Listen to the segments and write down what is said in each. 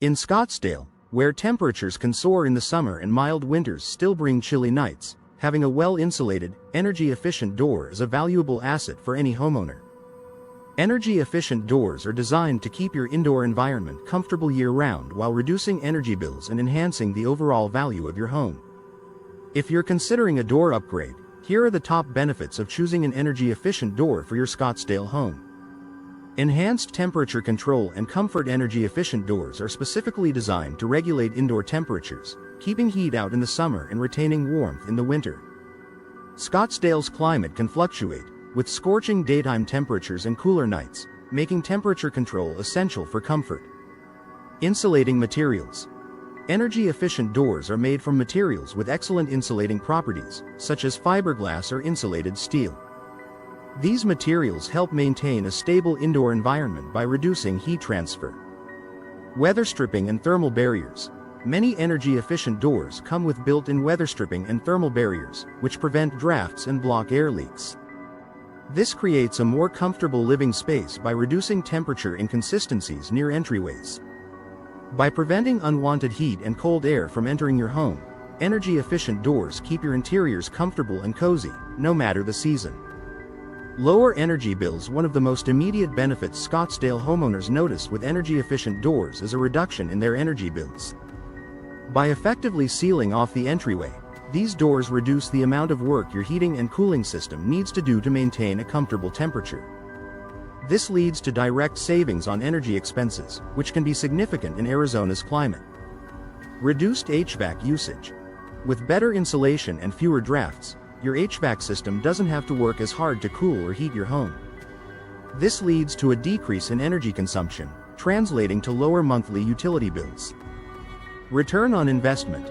In Scottsdale, where temperatures can soar in the summer and mild winters still bring chilly nights, having a well-insulated, energy-efficient door is a valuable asset for any homeowner. Energy-efficient doors are designed to keep your indoor environment comfortable year-round while reducing energy bills and enhancing the overall value of your home. If you're considering a door upgrade, here are the top benefits of choosing an energy-efficient door for your Scottsdale home. Enhanced temperature control and comfort. Energy-efficient doors are specifically designed to regulate indoor temperatures, keeping heat out in the summer and retaining warmth in the winter. Scottsdale's climate can fluctuate, with scorching daytime temperatures and cooler nights, making temperature control essential for comfort. Insulating materials. Energy-efficient doors are made from materials with excellent insulating properties, such as fiberglass or insulated steel. These materials help maintain a stable indoor environment by reducing heat transfer. Weather stripping and thermal barriers. Many energy-efficient doors come with built-in weather stripping and thermal barriers, which prevent drafts and block air leaks. This creates a more comfortable living space by reducing temperature inconsistencies near entryways. By preventing unwanted heat and cold air from entering your home, energy-efficient doors keep your interiors comfortable and cozy, no matter the season. Lower energy bills. One of the most immediate benefits Scottsdale homeowners notice with energy-efficient doors is a reduction in their energy bills. By effectively sealing off the entryway, these doors reduce the amount of work your heating and cooling system needs to do to maintain a comfortable temperature. This leads to direct savings on energy expenses, which can be significant in Arizona's climate. Reduced HVAC usage. With better insulation and fewer drafts, your HVAC system doesn't have to work as hard to cool or heat your home. This leads to a decrease in energy consumption, translating to lower monthly utility bills. Return on investment.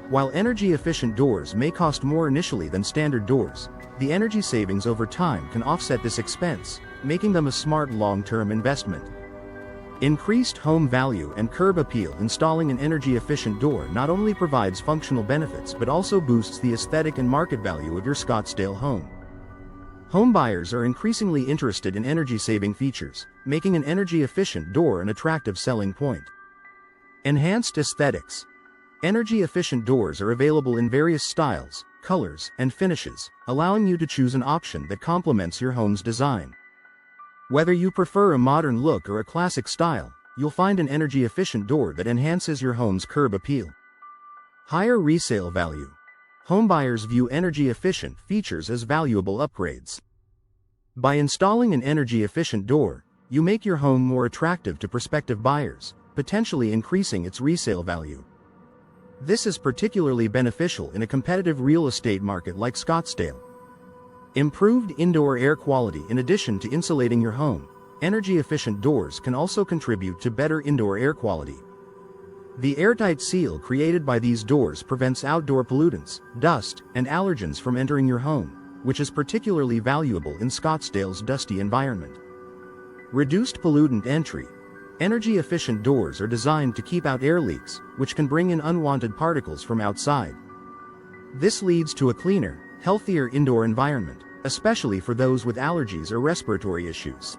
While energy-efficient doors may cost more initially than standard doors, the energy savings over time can offset this expense, making them a smart long-term investment. Increased home value and curb appeal. Installing an energy-efficient door not only provides functional benefits but also boosts the aesthetic and market value of your Scottsdale home. Home buyers are increasingly interested in energy-saving features, making an energy-efficient door an attractive selling point. Enhanced aesthetics. Energy-efficient doors are available in various styles, colors, and finishes, allowing you to choose an option that complements your home's design. Whether you prefer a modern look or a classic style, you'll find an energy-efficient door that enhances your home's curb appeal. Higher resale value. Homebuyers view energy-efficient features as valuable upgrades. By installing an energy-efficient door, you make your home more attractive to prospective buyers, potentially increasing its resale value. This is particularly beneficial in a competitive real estate market like Scottsdale. Improved indoor air quality. In addition to insulating your home, energy-efficient doors can also contribute to better indoor air quality. The airtight seal created by these doors prevents outdoor pollutants, dust, and allergens from entering your home, which is particularly valuable in Scottsdale's dusty environment. Reduced pollutant entry. Energy-efficient doors are designed to keep out air leaks, which can bring in unwanted particles from outside. This leads to a cleaner, healthier indoor environment, especially for those with allergies or respiratory issues.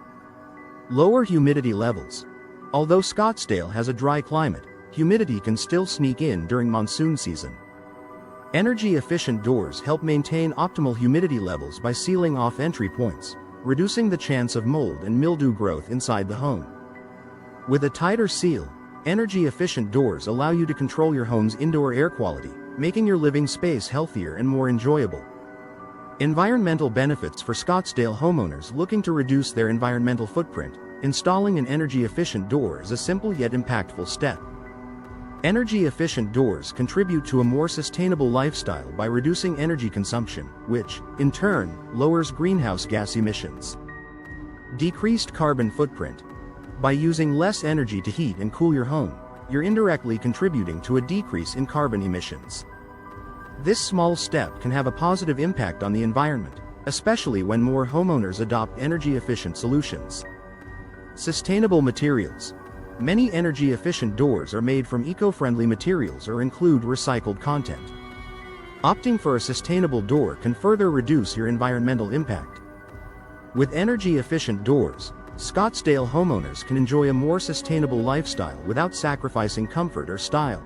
Lower humidity levels. Although Scottsdale has a dry climate, humidity can still sneak in during monsoon season. Energy-efficient doors help maintain optimal humidity levels by sealing off entry points, reducing the chance of mold and mildew growth inside the home. With a tighter seal, energy-efficient doors allow you to control your home's indoor air quality, making your living space healthier and more enjoyable. Environmental benefits. For Scottsdale homeowners looking to reduce their environmental footprint, installing an energy-efficient door is a simple yet impactful step. Energy-efficient doors contribute to a more sustainable lifestyle by reducing energy consumption, which, in turn, lowers greenhouse gas emissions. Decreased carbon footprint. By using less energy to heat and cool your home, you're indirectly contributing to a decrease in carbon emissions. This small step can have a positive impact on the environment, especially when more homeowners adopt energy-efficient solutions. Sustainable materials. Many energy-efficient doors are made from eco-friendly materials or include recycled content. Opting for a sustainable door can further reduce your environmental impact. With energy-efficient doors, Scottsdale homeowners can enjoy a more sustainable lifestyle without sacrificing comfort or style.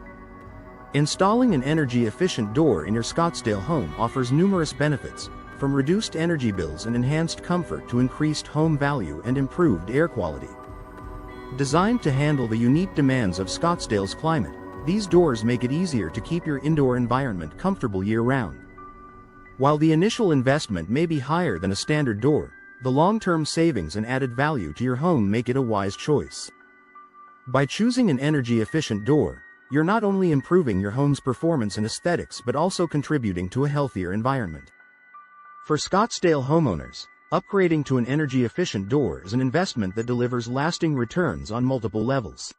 Installing an energy-efficient door in your Scottsdale home offers numerous benefits, from reduced energy bills and enhanced comfort to increased home value and improved air quality. Designed to handle the unique demands of Scottsdale's climate, these doors make it easier to keep your indoor environment comfortable year-round. While the initial investment may be higher than a standard door, the long-term savings and added value to your home make it a wise choice. By choosing an energy-efficient door, you're not only improving your home's performance and aesthetics but also contributing to a healthier environment. For Scottsdale homeowners, upgrading to an energy-efficient door is an investment that delivers lasting returns on multiple levels.